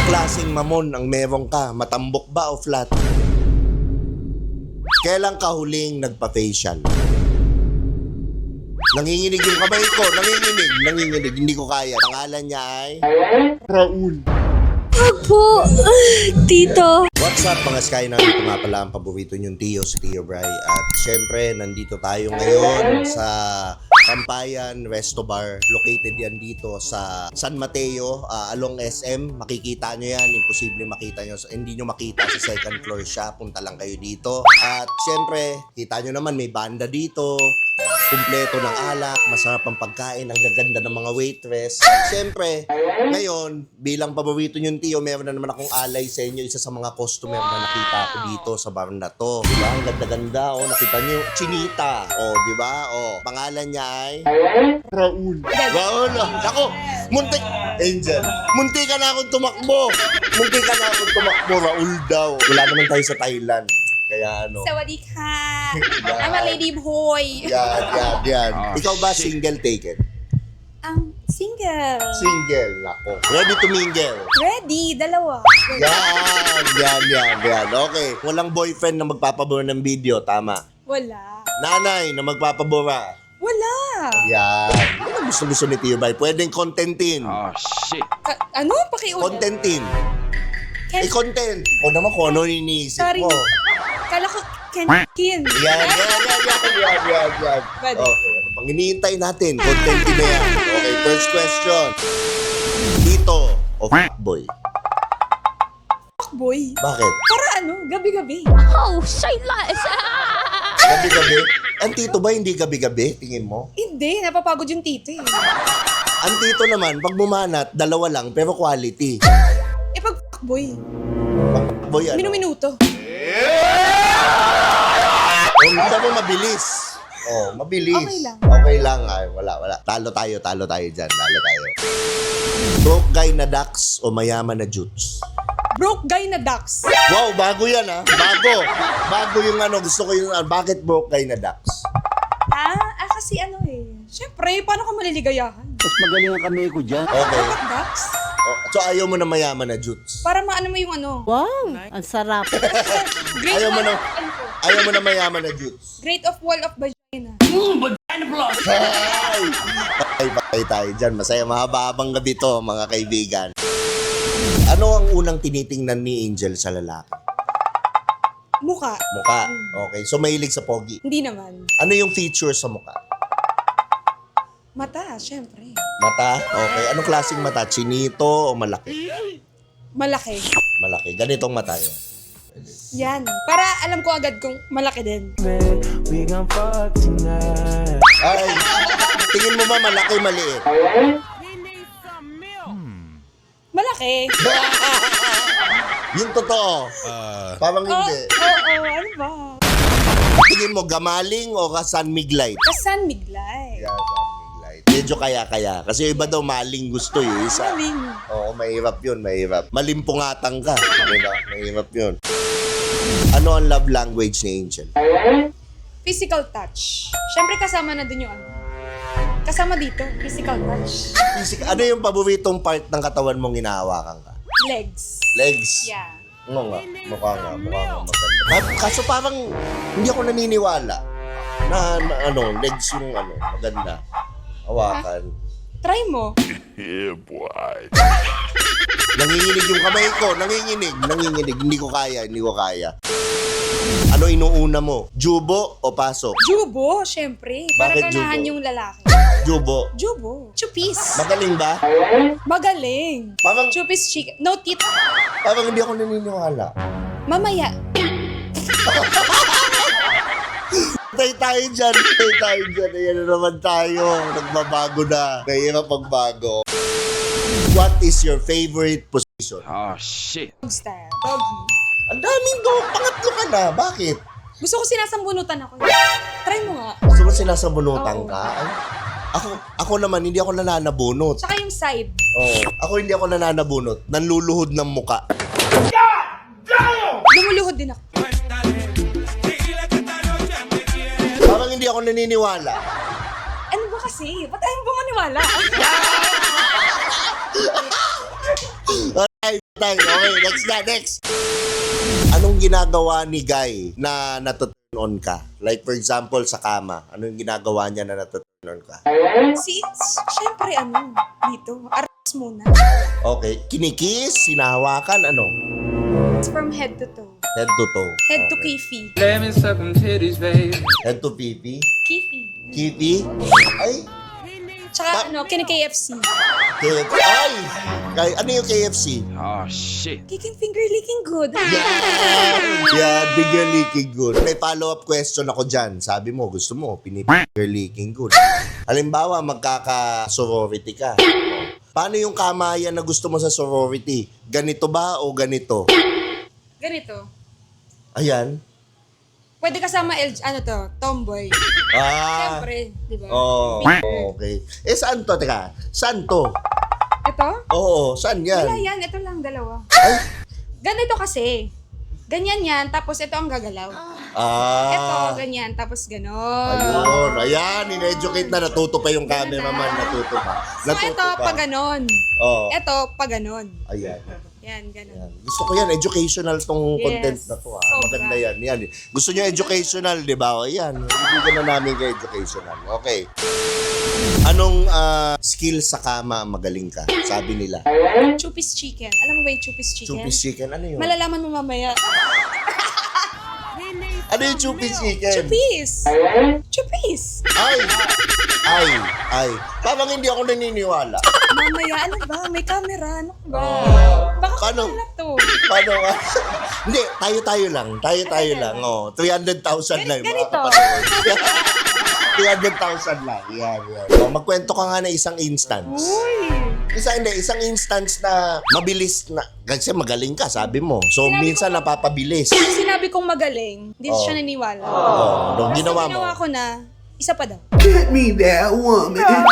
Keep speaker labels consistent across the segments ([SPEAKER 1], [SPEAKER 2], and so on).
[SPEAKER 1] Anong klaseng mamon ang meron ka? Matambok ba o flat? Kailan ka huling nagpa-facial? Nanginginig yung kamay ko. Nanginginig. Hindi ko kaya. Pangalan niya ay Raul.
[SPEAKER 2] Opo, tito.
[SPEAKER 1] What's up mga Sky? Nandito nga pala ang paborito niyong Tio, si Tio Bry. At syempre, nandito tayo ngayon sa Kampayan Resto Bar. Located yan dito sa San Mateo, along SM. Makikita nyo yan. Imposible makita nyo. Hindi nyo makita sa second floor siya. Punta lang kayo dito. At syempre, kita nyo naman may banda dito. Kumpleto ng alak, masarap ang pagkain, ang gaganda ng mga waitress. Siyempre, ngayon, bilang paborito niyong Tio, meron na naman akong alay sa inyo, isa sa mga customer na nakita ko dito sa bar na to. Diba? Ang ganda-ganda, oh, nakita niyo, Chinita. Oh, diba? Oh, pangalan niya ay Raul. Raul, ako, muntik, Angel, muntik ka na akong tumakbo. Raul daw. Wala naman tayo sa Thailand. Kaya ano.
[SPEAKER 2] Sawadee ka. I'm a lady boy.
[SPEAKER 1] Yan. Ikaw ba single taken?
[SPEAKER 2] Ang single.
[SPEAKER 1] Single, nako. Ready to mingle?
[SPEAKER 2] Ready, dalawa.
[SPEAKER 1] Yan. Okay. Walang boyfriend na magpapabura ng video, tama?
[SPEAKER 2] Wala.
[SPEAKER 1] Nanay na magpapabura.
[SPEAKER 2] Wala.
[SPEAKER 1] Yan. Ano gusto ni Tio Bay? Pwedeng contentin.
[SPEAKER 3] Oh, shit.
[SPEAKER 2] Ano? Pakiulit.
[SPEAKER 1] Contentin. Content. O naman kung ano iniisip
[SPEAKER 2] Sorry.
[SPEAKER 1] mo.
[SPEAKER 2] Kala ko Kin.
[SPEAKER 1] Yan.
[SPEAKER 2] Pwede.
[SPEAKER 1] Okay. Ano pang iniintay natin? Contentin na yan. Okay, first question. Dito o boy?
[SPEAKER 2] Boy.
[SPEAKER 1] Bakit?
[SPEAKER 2] Para ano? Gabi-gabi.
[SPEAKER 4] Oh, say less.
[SPEAKER 1] Gabi-gabi? Ang tito ba hindi gabi-gabi? Tingin mo?
[SPEAKER 2] Hindi, napapagod yung tito eh.
[SPEAKER 1] Ang tito naman, pag bumanat, dalawa lang, pero quality.
[SPEAKER 2] Pag boy.
[SPEAKER 1] Boy, ano?
[SPEAKER 2] Minuminuto.
[SPEAKER 1] Hindi mo mabilis. Oh, mabilis.
[SPEAKER 2] Okay lang.
[SPEAKER 1] Ay, wala. Talo tayo dyan. Broke guy na ducks o mayaman na jutes?
[SPEAKER 2] Broke guy na ducks.
[SPEAKER 1] Wow, bago yan ha. Bago yung ano, gusto ko yung, bakit broke guy na ducks?
[SPEAKER 2] Kasi ano eh. Siyempre, paano ka maliligayahan?
[SPEAKER 3] Mas magaling ang kamay ko dyan.
[SPEAKER 1] Okay.
[SPEAKER 2] Bakit ducks?
[SPEAKER 1] Oh, so ayaw mo na mayaman na jutes?
[SPEAKER 2] Para maano mo yung ano.
[SPEAKER 4] Wow, ang sarap.
[SPEAKER 2] Great
[SPEAKER 1] Ayaw mo
[SPEAKER 2] wall
[SPEAKER 1] na,
[SPEAKER 2] of- ano po?
[SPEAKER 1] ayaw mo na mayaman na jutes?
[SPEAKER 2] Great of wall of vagina.
[SPEAKER 1] Ay, tayo dyan. Masaya, mahaba-habang gabi to, mga kaibigan. Ano ang unang tinitingnan ni Angel sa lalaki?
[SPEAKER 2] Mukha.
[SPEAKER 1] Mukha. Okay. So, mahilig sa pogi.
[SPEAKER 2] Hindi naman.
[SPEAKER 1] Ano yung feature sa mukha?
[SPEAKER 2] Mata, syempre.
[SPEAKER 1] Mata? Okay. Anong klaseng mata? Chinito o malaki?
[SPEAKER 2] Malaki.
[SPEAKER 1] Malaki. Ganitong mata yun.
[SPEAKER 2] Yan. Para alam ko agad kung malaki din.
[SPEAKER 1] Ay, tingin mo ba malaki, maliit?
[SPEAKER 2] Malaki.
[SPEAKER 1] Yung totoo. Parang hindi.
[SPEAKER 2] Ano ba?
[SPEAKER 1] Tingin mo gamaling o kasan miglite?
[SPEAKER 2] Kasan miglay.
[SPEAKER 1] Yeah, San Miglite. Medyo kaya. Kasi yung iba daw maling gusto yung isa.
[SPEAKER 2] Maling.
[SPEAKER 1] Oo, mahirap yun, mahirap. Malimpungatang ka. Diba? Mahirap yun. Ano ang love language ni Angel?
[SPEAKER 2] Physical touch. Syempre kasama na dun yung ano. Kasama dito, physical touch.
[SPEAKER 1] Ano yung paboritong part ng katawan mong hinahawakan ka?
[SPEAKER 2] Legs.
[SPEAKER 1] Legs?
[SPEAKER 2] Yeah.
[SPEAKER 1] Oo nga. Mukha nga maganda. Kaso parang hindi ako naniniwala na ano, legs yung ano, maganda. Hawakan.
[SPEAKER 2] Try mo.
[SPEAKER 1] Nanginginig yung kamay ko. Nanginginig. Hindi ko kaya. Ano inuuna mo? Jubo o pasok?
[SPEAKER 2] Jubo, syempre. Para
[SPEAKER 1] Bakit
[SPEAKER 2] ganahan
[SPEAKER 1] jubo?
[SPEAKER 2] yung lalaki.
[SPEAKER 1] Jubo.
[SPEAKER 2] Jubo. Chupis.
[SPEAKER 1] Magaling ba?
[SPEAKER 2] Magaling.
[SPEAKER 1] Parang,
[SPEAKER 2] Chupis chicken. No teeth.
[SPEAKER 1] parang hindi ako naniniwala.
[SPEAKER 2] Mamaya.
[SPEAKER 1] Tay tayo dyan. Ayan na naman tayo. Nagbabago na. Nahirap pagbago. What is your favorite position?
[SPEAKER 3] Oh, shit.
[SPEAKER 2] Dog style. Doggy.
[SPEAKER 1] Ang daming dog. Pangatlo ka na. Bakit?
[SPEAKER 2] Gusto ko sinasambunutan ako. Try mo nga.
[SPEAKER 1] Gusto mo sinasabunutan
[SPEAKER 2] Oo.
[SPEAKER 1] ka? Ay, ako naman, hindi ako nananabunot.
[SPEAKER 2] Tsaka yung side.
[SPEAKER 1] Oo. Ako hindi ako nananabunot. Nanluluhod ng muka.
[SPEAKER 2] Lumuluhod din ako.
[SPEAKER 1] Parang hindi ako naniniwala.
[SPEAKER 2] Ano ba kasi? Ba't ayaw ba maniwala?
[SPEAKER 1] Ay, tayo. Okay, next. Anong ginagawa ni Guy na natuturn on ka? Like for example, sa kama. Anong ginagawa niya na natuturn on ka?
[SPEAKER 2] Syempre dito, aras muna.
[SPEAKER 1] Okay. Kinikis, sinahawakan, ano?
[SPEAKER 2] It's from head to toe.
[SPEAKER 1] Head to toe.
[SPEAKER 2] Head to
[SPEAKER 1] Okay.
[SPEAKER 2] kifi.
[SPEAKER 5] Let me suck them titties, babe.
[SPEAKER 1] Head to pipi.
[SPEAKER 2] Kifi.
[SPEAKER 1] Kipi. Ay.
[SPEAKER 2] Tsaka kini-KFC.
[SPEAKER 1] KFC. Ay, ano yung KFC?
[SPEAKER 3] Oh shit.
[SPEAKER 2] Kicking finger licking good.
[SPEAKER 1] Yeah, bigger leaking good. May follow-up question ako dyan. Sabi mo, gusto mo, pinipigger leaking good. Halimbawa, magkaka-sorority ka. Paano yung kamayan na gusto mo sa sorority? Ganito ba o ganito?
[SPEAKER 2] Ganito.
[SPEAKER 1] Ayan.
[SPEAKER 2] Pwede kasama tomboy. Siyempre, di ba?
[SPEAKER 1] Oh, okay. Saan to? Teka, saan to?
[SPEAKER 2] Ito?
[SPEAKER 1] Oo, saan yan?
[SPEAKER 2] Wala yan. Ito lang, dalawa.
[SPEAKER 1] Ay,
[SPEAKER 2] Ganito kasi. Ganyan yan, tapos ito ang gagalaw. Ito, ganyan, tapos ganon.
[SPEAKER 1] Ayun, ayan, in-educate na, natuto pa yung cameraman, natuto pa.
[SPEAKER 2] So, ito, pa ganon.
[SPEAKER 1] Oo.
[SPEAKER 2] Ito, pa ganon.
[SPEAKER 1] Ayan.
[SPEAKER 2] Yan, ganon.
[SPEAKER 1] Yan. Gusto ko yan, educational tong
[SPEAKER 2] Yes.
[SPEAKER 1] content na to.
[SPEAKER 2] Sobra.
[SPEAKER 1] Maganda yan. Yan. Gusto nyo educational, di ba? O yan, ibigyan na namin kay educational. Okay. Anong skill sa kama ang magaling ka? Sabi nila.
[SPEAKER 2] Chupis chicken. Alam mo ba yung chupis chicken?
[SPEAKER 1] Chupis chicken, ano yun?
[SPEAKER 2] Malalaman mo mamaya.
[SPEAKER 1] Ano yung chupis chicken?
[SPEAKER 2] Chupis! Chupis!
[SPEAKER 1] Ay. Parang hindi ako naniniwala.
[SPEAKER 2] Mamaya, ano ba? May camera. Ano ba? Baka
[SPEAKER 1] Paano?
[SPEAKER 2] wala to.
[SPEAKER 1] Paano nga? Hindi, tayo lang. Tayo lang. Oh, 300,000 lang. mga
[SPEAKER 2] Ganito.
[SPEAKER 1] kapatid. 300,000 lang. Yan. Oh, magkwento ka nga na isang instance.
[SPEAKER 2] Uy!
[SPEAKER 1] Isang instance na mabilis na, kasi magaling ka, sabi mo. So,
[SPEAKER 2] Sinabi
[SPEAKER 1] minsan napapabilis.
[SPEAKER 2] Sinabi kong magaling, hindi
[SPEAKER 1] Oh.
[SPEAKER 2] siya naniwala.
[SPEAKER 1] Nung
[SPEAKER 2] Basta
[SPEAKER 1] ginawa mo,
[SPEAKER 2] ginawa ko na, isa pa daw.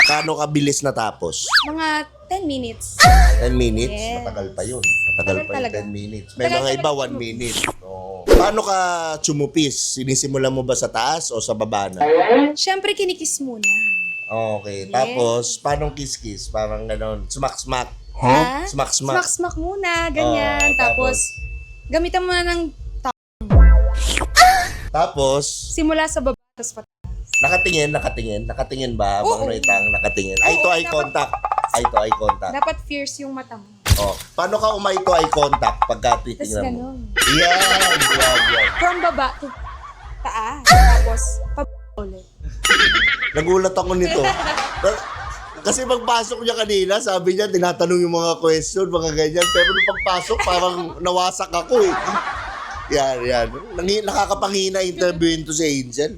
[SPEAKER 1] kano ka bilis natapos?
[SPEAKER 2] Mga 10 minutes.
[SPEAKER 1] 10 minutes?
[SPEAKER 2] Yes.
[SPEAKER 1] Matagal pa yun. Matagal pa
[SPEAKER 2] Talaga.
[SPEAKER 1] yung 10 minutes. May
[SPEAKER 2] Tagal
[SPEAKER 1] mga iba
[SPEAKER 2] talaga
[SPEAKER 1] 1 minute. Oo. Paano ka chumupis? Sinisimula mo ba sa taas o sa baba na?
[SPEAKER 2] Siyempre, kinikis muna.
[SPEAKER 1] Okay. Tapos, paano kiss-kiss? Parang ganon. Smack-smack.
[SPEAKER 2] Ha?
[SPEAKER 1] Smack-smack.
[SPEAKER 2] Smack-smack muna, ganyan.
[SPEAKER 1] Oh,
[SPEAKER 2] tapos, gamitan mo na ng
[SPEAKER 1] Tapos,
[SPEAKER 2] simula sa baba, tapos pataas.
[SPEAKER 1] nakatingin ba? Habang
[SPEAKER 2] Oo.
[SPEAKER 1] naitang nakatingin. Eye to eye
[SPEAKER 2] dapat-
[SPEAKER 1] contact. Eye to eye contact.
[SPEAKER 2] Dapat fierce yung mata mo.
[SPEAKER 1] Oh. Paano ka umay to eye contact pagka
[SPEAKER 2] Tapos
[SPEAKER 1] titingnan mo?
[SPEAKER 2] ganon.
[SPEAKER 1] Yan.
[SPEAKER 2] From baba to taas. Tapos, ulit.
[SPEAKER 1] Nagulat ako nito. Kasi pagpasok niya kanina, sabi niya, tinatanong yung mga question, mga ganyan. Pero nung pagpasok, parang nawasak ako eh. Yan. Nakakapangina interviewin to si Angel.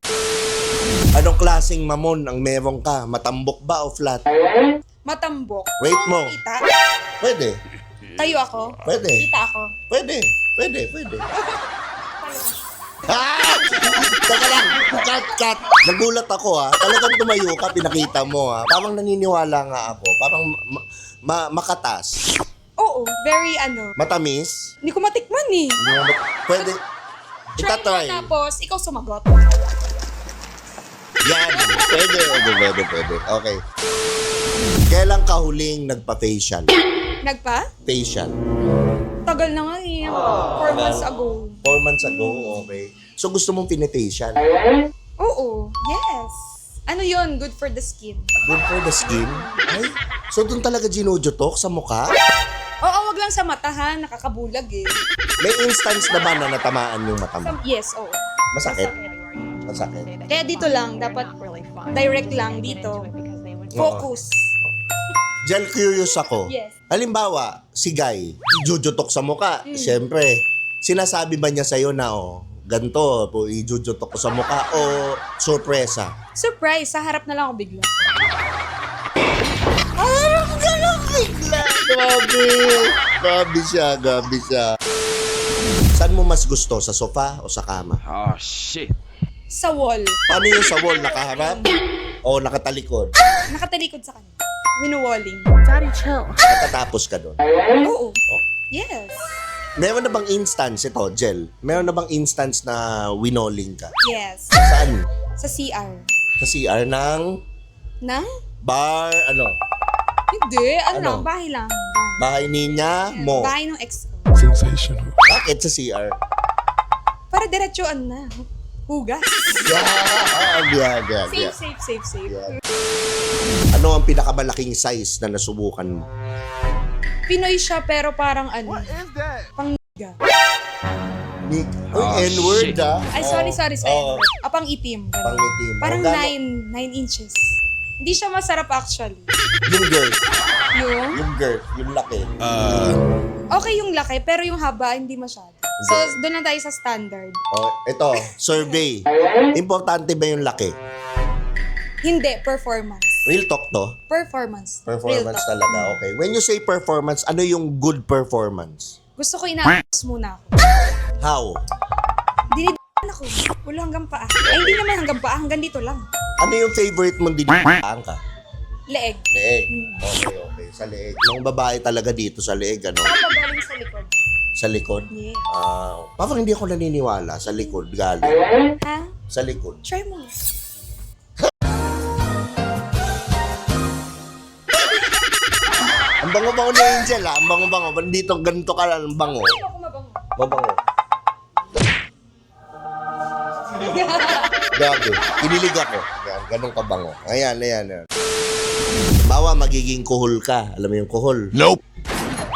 [SPEAKER 1] Anong klaseng mamon ang meron ka? Matambok ba o flat?
[SPEAKER 2] Matambok.
[SPEAKER 1] Wait mo.
[SPEAKER 2] Kita.
[SPEAKER 1] Pwede.
[SPEAKER 2] Tayo ako.
[SPEAKER 1] Pwede.
[SPEAKER 2] Kita ako.
[SPEAKER 1] Pwede. Ah! Teka lang. Cut. Nagulat ako ha. Talagang tumayo ka, pinakita mo ha. Parang naniniwala nga ako. Parang makatas.
[SPEAKER 2] Oo, very
[SPEAKER 1] Matamis.
[SPEAKER 2] Hindi ko matikman eh.
[SPEAKER 1] Hindi mo pwede.
[SPEAKER 2] Try
[SPEAKER 1] Itatry.
[SPEAKER 2] mo tapos, ikaw sumagot.
[SPEAKER 1] Yan. Pwede. Okay. Kailan ka huling nagpa-facial?
[SPEAKER 2] Nagpa?
[SPEAKER 1] Facial.
[SPEAKER 2] Tagal na nga eh. 4 months ago.
[SPEAKER 1] 4 months ago, okay. So gusto mong pinifacial?
[SPEAKER 2] Oo, yes. Ano yun? Good for the skin.
[SPEAKER 1] Good for the skin? Ay, so doon talaga ginujotok sa mukha?
[SPEAKER 2] Oo, wag lang sa mata ha. Nakakabulag eh.
[SPEAKER 1] May instance na ba na natamaan yung mata mo?
[SPEAKER 2] Yes, oo.
[SPEAKER 1] Masakit? Masakit.
[SPEAKER 2] Kaya dito lang, dapat direct lang dito. Focus.
[SPEAKER 1] Jel, curious ako.
[SPEAKER 2] Yes.
[SPEAKER 1] Halimbawa, si Guy, ijujotok sa mukha. Siyempre, sinasabi ba niya sa'yo na, ganito, po, ijujotok ko sa mukha o sorpresa?
[SPEAKER 2] Surprise, sa harap na lang ako bigla.
[SPEAKER 1] Parang gano'n bigla. Grabe siya. Saan mo mas gusto? Sa sofa o sa kama?
[SPEAKER 3] Oh shit.
[SPEAKER 2] Sa wall.
[SPEAKER 1] Paano yung sa wall? Nakaharap o nakatalikod?
[SPEAKER 2] Nakatalikod sa kanya. Winu-walling.
[SPEAKER 4] Daddy, chill.
[SPEAKER 1] Natatapos ka doon?
[SPEAKER 2] Oo. Yes.
[SPEAKER 1] Meron na bang instance ito, Jel? Meron na bang instance na winoling ka?
[SPEAKER 2] Yes.
[SPEAKER 1] Saan?
[SPEAKER 2] Sa CR.
[SPEAKER 1] Sa CR ng
[SPEAKER 2] Nang?
[SPEAKER 1] bar, ano?
[SPEAKER 2] Hindi.
[SPEAKER 1] Ano?
[SPEAKER 2] Bahay lang. Bahay.
[SPEAKER 1] Bahay niya mo.
[SPEAKER 2] Bahay ng ex ko.
[SPEAKER 1] Bakit sa CR?
[SPEAKER 2] Para diretsuan na. Hugas.
[SPEAKER 1] Yeah.
[SPEAKER 2] Safe.
[SPEAKER 1] Yeah. Ano ang pinakamalaking size na nasubukan mo?
[SPEAKER 2] Pinoy siya pero parang ano. Pang-niga.
[SPEAKER 1] Nick.
[SPEAKER 3] Oh,
[SPEAKER 1] N-word
[SPEAKER 3] shit.
[SPEAKER 1] ah.
[SPEAKER 2] Ay, sorry.
[SPEAKER 1] Oo.
[SPEAKER 2] Pang itim.
[SPEAKER 1] Pangitim.
[SPEAKER 2] Parang
[SPEAKER 1] O, gano-
[SPEAKER 2] 9 inches. Hindi siya masarap actually.
[SPEAKER 1] Yung girth.
[SPEAKER 2] Yung
[SPEAKER 1] Yung laki.
[SPEAKER 2] okay yung laki pero yung haba hindi masyado. So doon na tayo sa standard.
[SPEAKER 1] Oh, ito, survey. Importante ba yung laki?
[SPEAKER 2] Hindi, performance.
[SPEAKER 1] Real talk to?
[SPEAKER 2] Performance. Real
[SPEAKER 1] Performance
[SPEAKER 2] talk.
[SPEAKER 1] talaga. Okay. When you say performance, ano yung good performance?
[SPEAKER 2] Gusto ko ina-ask muna ako.
[SPEAKER 1] How?
[SPEAKER 2] Dinidihan ako. Ulo hanggang paa. Ay, hindi naman hanggang paa. Hanggang dito lang.
[SPEAKER 1] Ano yung favorite mong dinipaan ka?
[SPEAKER 2] Leeg.
[SPEAKER 1] Leeg. Okay. Sa leeg. Mga babae talaga dito sa leeg, ano?
[SPEAKER 2] Ako galing sa likod.
[SPEAKER 1] Sa likod?
[SPEAKER 2] Yeah.
[SPEAKER 1] Parang hindi ako naniniwala. Sa likod, galing.
[SPEAKER 2] Ha?
[SPEAKER 1] Sa likod.
[SPEAKER 2] Try mo.
[SPEAKER 1] Ang bango-bango ni Angel, ah. Ang bango-bango. Dito, ganito ka lang, ang bango.
[SPEAKER 2] Hindi ako mabango.
[SPEAKER 1] Mabango. Gago. Kinilig ako. Yan, ganun kabango. Ayan. Bawa, magiging kuhol ka. Alam mo yung kuhol?
[SPEAKER 3] Nope.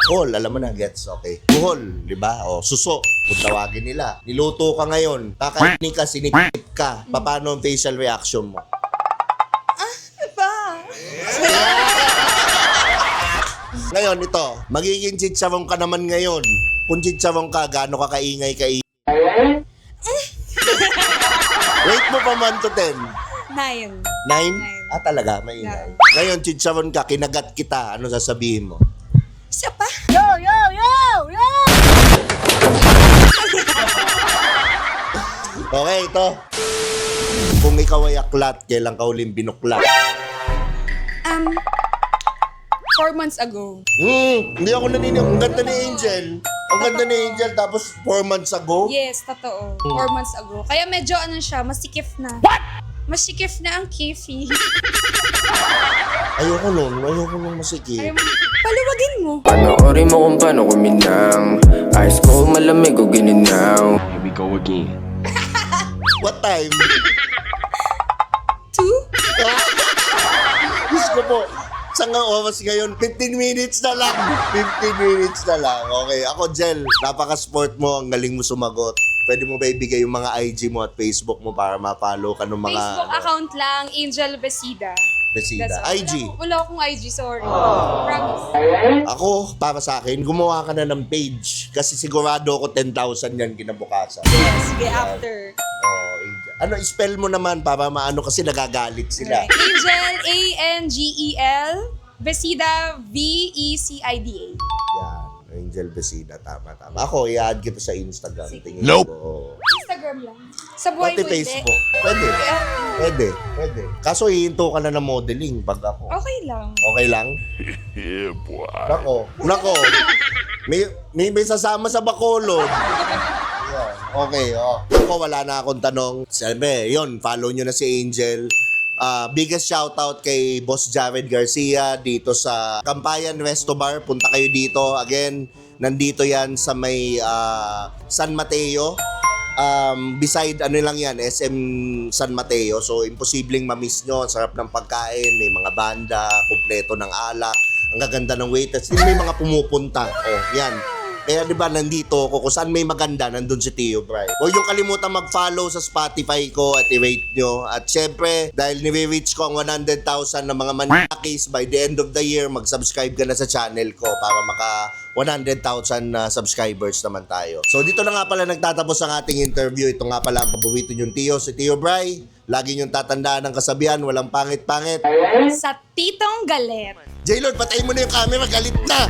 [SPEAKER 1] Kuhol, alam mo na, gets, okay. Kuhol, di ba? O, suso, kung tawagin nila. Niluto ka ngayon, kakainin ka, sinipip ka. Paano ang facial reaction mo?
[SPEAKER 2] Ba?
[SPEAKER 1] Ngayon, ito, magiging chicharong ka naman ngayon. Kung chicharong ka, gaano ka kaingay? Rate mo pa 1 to 10.
[SPEAKER 2] 9.
[SPEAKER 1] 9? Ah, talaga, maingay. Ngayon, chicharon ka, kinagat kita. Ano sasabihin mo?
[SPEAKER 2] Isa pa?
[SPEAKER 1] Okay, ito. Kung ikaw ay aklat, kailan ka uling binuklat?
[SPEAKER 2] 4 months ago.
[SPEAKER 1] Hindi ako naniniwala. Ang ganda ni Angel. Ang ganda ni Angel, tapos 4 months ago?
[SPEAKER 2] Yes, totoo. 4 months ago. Kaya medyo ano siya, masikip na. What? Masikip na ang kifi.
[SPEAKER 1] Ayoko nung masikip.
[SPEAKER 2] Ayaw mo. Paluwagin mo.
[SPEAKER 5] Panoorin mo kung paano kuminang. Ice cold, malamig o gininaw.
[SPEAKER 3] Here we go again.
[SPEAKER 1] What time?
[SPEAKER 2] 2?
[SPEAKER 1] Diyos ko po. Saan nga oras ngayon? 15 minutes na lang. 15 minutes na lang. Okay, ako, Jel. Napaka-sport mo. Ang galing mo sumagot. Pwede mo ba ibigay yung mga IG mo at Facebook mo para ma-follow ka ng mga...
[SPEAKER 2] Facebook account lang, Angel Besida.
[SPEAKER 1] Besida.
[SPEAKER 2] That's all.
[SPEAKER 1] IG.
[SPEAKER 2] Wala akong IG, sorry. Promise.
[SPEAKER 1] Ako, para sa akin, gumawa ka na ng page. Kasi sigurado ako 10,000 yan kinabukasan.
[SPEAKER 2] Yes, sige, after.
[SPEAKER 1] Oh, Angel. Ano, spell mo naman para maano kasi nagagalit sila.
[SPEAKER 2] Angel, A-N-G-E-L, Besida, V-E-C-I-D-A.
[SPEAKER 1] Yan. Angel Besida. Tama. Ako, i-add kita sa Instagram.
[SPEAKER 2] Sige.
[SPEAKER 1] Tingin
[SPEAKER 3] Nope.
[SPEAKER 1] ko.
[SPEAKER 2] Instagram lang. Sa buhay
[SPEAKER 1] Pati
[SPEAKER 2] mo hindi.
[SPEAKER 1] Facebook. Pwede. Kaso hihinto ka na ng modeling pag ako.
[SPEAKER 2] Okay lang.
[SPEAKER 1] Okay lang?
[SPEAKER 3] Yeah, boy.
[SPEAKER 1] Nako. May sasama sa Bacolod. Yan. Okay, Ako, wala na akong tanong. Sabi, yun, follow nyo na si Angel. Biggest shoutout kay Boss Jared Garcia dito sa Kampayan Resto Bar. Punta kayo dito. Again, nandito yan sa may San Mateo. Beside ano lang yan, SM San Mateo. So, imposibleng ma-miss nyo. Ang sarap ng pagkain. May mga banda, kumpleto ng alak. Ang gaganda ng waiters. Still may mga pumupunta. Oh, yan. Kaya di ba nandito ako, kung saan may maganda, nandun si Tio Bry. Huwag yung kalimutan mag-follow sa Spotify ko at i-rate nyo. At syempre, dahil nire-reach ko ang 100,000 na mga manakis, by the end of the year, mag-subscribe ka na sa channel ko para maka 100,000 na subscribers naman tayo. So dito na nga pala nagtatapos ang ating interview. Ito nga pala ang paborito yung Tio, si Tio Bry. Lagi niyong tatandaan ng kasabihan, walang pangit-pangit.
[SPEAKER 2] Sa Titong Galet.
[SPEAKER 1] J-Lord, patayin mo na yung camera, galit na!